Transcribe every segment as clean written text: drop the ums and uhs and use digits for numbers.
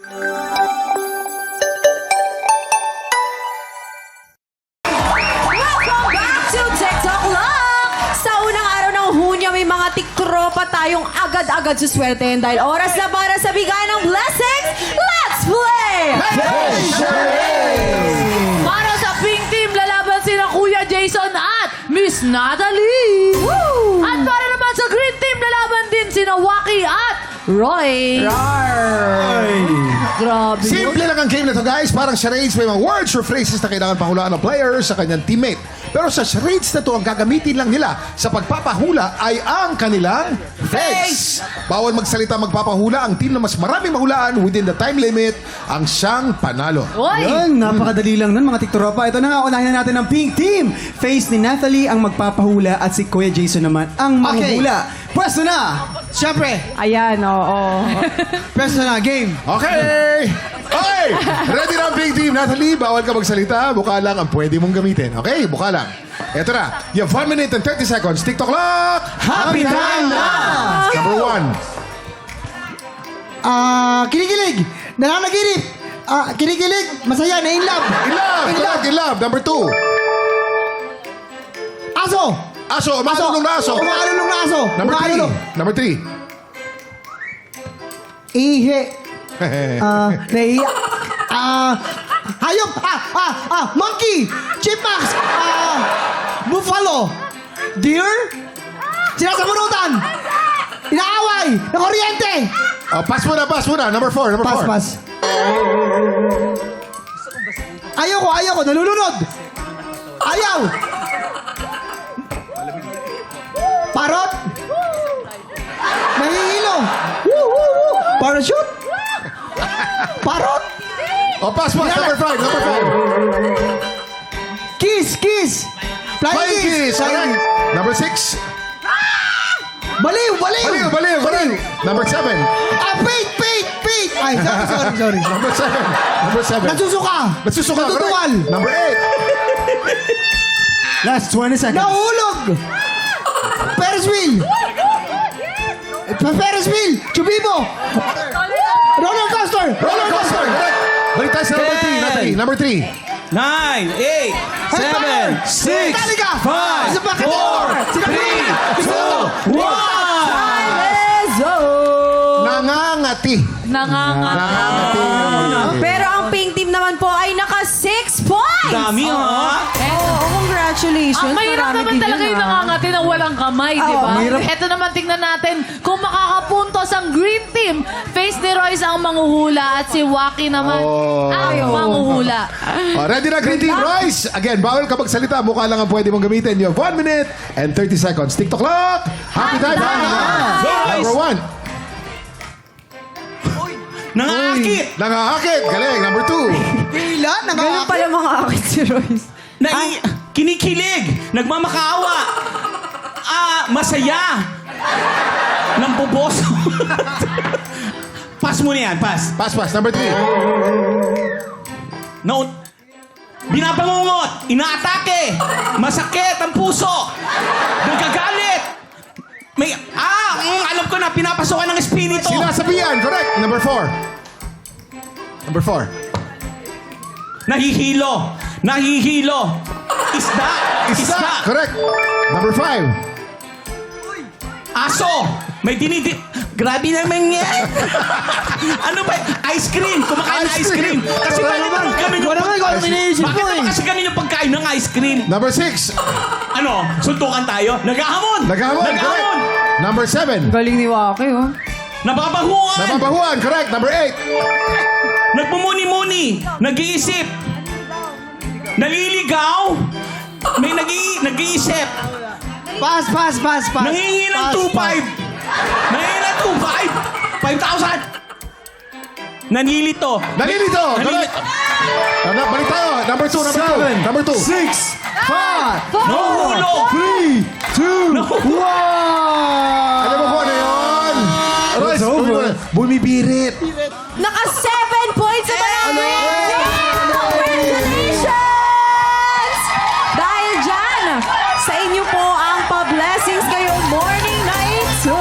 Welcome back to TikTok Lock! Sa unang araw ng Hunyo, may mga tiktropa tayong agad-agad suswertehin dahil oras na para sa bigay ng blessings. Let's play! Para sa pink team, lalaban sila Kuya Jason at Miss Natalie. Woo! At para naman sa green team, lalaban din sina Waki at Roy. Grabe. Simple lang ang game na to, guys. Parang charades, may mga words or phrases na kailangan pahulaan ng player sa kanyang teammate. Pero sa charades na to, ang gagamitin lang nila sa pagpapahula ay ang kanilang face. Bawal magsalita magpapahula. Ang team na mas maraming mahulaan within the time limit ang siyang panalo. Oy! Yun, napakadali lang nun mga tiktropa. Ito na nga, unahin na natin ang pink team. Face ni Natalie ang magpapahula at si Kuya Jason naman ang manghula. Pwesto na! Siyempre, Ayan, oo. pwesto na, game. Okay! Okay! Ready na ang pink team. Natalie, bawal ka magsalita. Buka lang ang pwede mong gamitin. Okay? Buka lang. Ito na. You have 1 minute and 30 seconds. TikTok clock! Happy time na! Number 1. Kinikilig, nananaginip, kinikilig, masaya, na in love. In love! Correct, in love. Number 2. Aso! Aso, umakalulong na aso. Umaalulong na aso. Number 3. Number 3. Ihe. Naiya. Hayop. Monkey. Chipmunks. Buffalo. Deer. Sinasabunutan. Inaaway. Na kuryente. Oh, pass muna, pass muna. Number 4, number 4. Pass. Ayoko. Nalulunod. Ayaw. Parot. Nahihilo. Parachute. Parot. Oh, pass. Number 5, number 5. Kiss. Flying Flying kiss. kiss. Correct. Number 6. Baliw. Baliw. Number 7. Pate. Ay, sorry. Number 7. Number 7. Nasusuka. Natutuwal. Number 8. Last 20 seconds. Nahulog. Ferris wheel. Chubibo. Roller coaster. Correct. Balik tayo sa number 3. Natalie, number 3. 9, 8, 7, 6, Metallica. 5, Isa pa, 4, 3, 2, 1. Nangangati. Nangangati. Pero ang pink team naman po ay naka 6 points! Dami, ha? Oo, congratulations. Ang mahirap Marami naman din talaga yun, yung nangangati ng walang kamay, di ba? mahirap. Ito naman, tingnan natin kung makakapuntos ang green team. Face ni Royce ang manghuhula at si Waki naman ang manghuhula. Oh, ready na, Green Team Royce? Again, bawal ka magsalita. Mukha lang ang pwede mong gamitin. You have 1 minute and 30 seconds. TikTok clock. Happy time. Number 1. Nangakit! Nangahakit. Galing. Number 2. Pila. Ganun pala mga akit si Royce. Kinikilig! Nagmamakaawa! Masaya! Namboboso! Pass mo na yan, pass. Pass. Number 3. Binabangungot! Inaatake! Masakit ang puso! Nagagalit! Alam ko na, pinapasokan ng espiritu! Sinasabihan. Correct. Number 4. Number 4. Nahihilo! Isda! Correct. Number 5. Aso! May Grabe naman yan! Ano ba? Ice cream! Kumakain ng ice cream! Kasi Wala bakit naman. naman kami Wala naman, ikaw ang iniisip Bakit ko naman eh. kasi ganun yung pagkain ng ice cream? Number 6. Ano? Suntukan tayo? Naghahamon! Naghamon. Correct. Number 7. Galing ni Waki, oh. Nababahuan! Nababahuan. Correct. Number 8. Nagmumuni-muni! Nag-iisip! Naliligaw! May nag-iisip! Pass. Nangingi ng 2.5! Nangingi ng 2.5! 5,000! Nanilito! Nalilito. Correct. Balik tayo. Number 2. Number 2. 6, 5, Nahuhulog! 3, 2, 1. Alam mo po ano yun? Royce, It's over. bumibirit. Naka 7 points naman ang green team! Congratulations! Dahil dyan, sa inyo po ang pa-blessings ngayong morning night. So,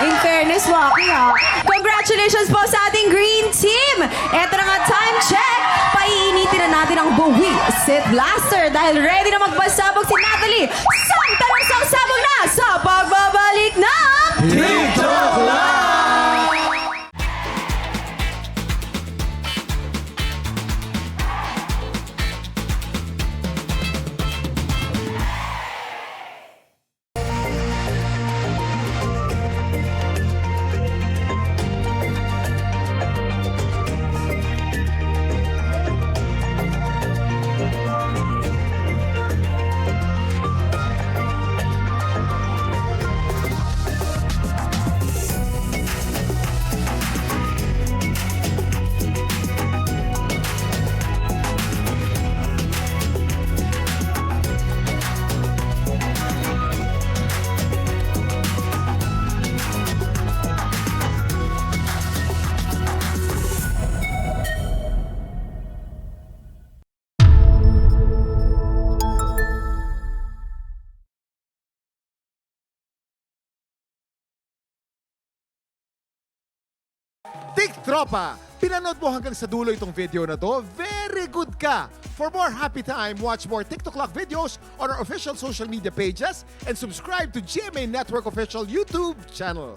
in fairness, Waki, ha? Congratulations! Congratulations po sa ating green team! Eto na nga, time check! Paiinitin na natin ang buwi, Sit Blaster, dahil ready na magpasabog si Natalie. Samtalang sabog na sa pagbabalik ng TikTok Live! Tik Tropa! Pinanood mo hanggang sa dulo itong video na to? Very good ka! For more happy time, watch more TikTok Lock videos on our official social media pages and subscribe to GMA Network official YouTube channel.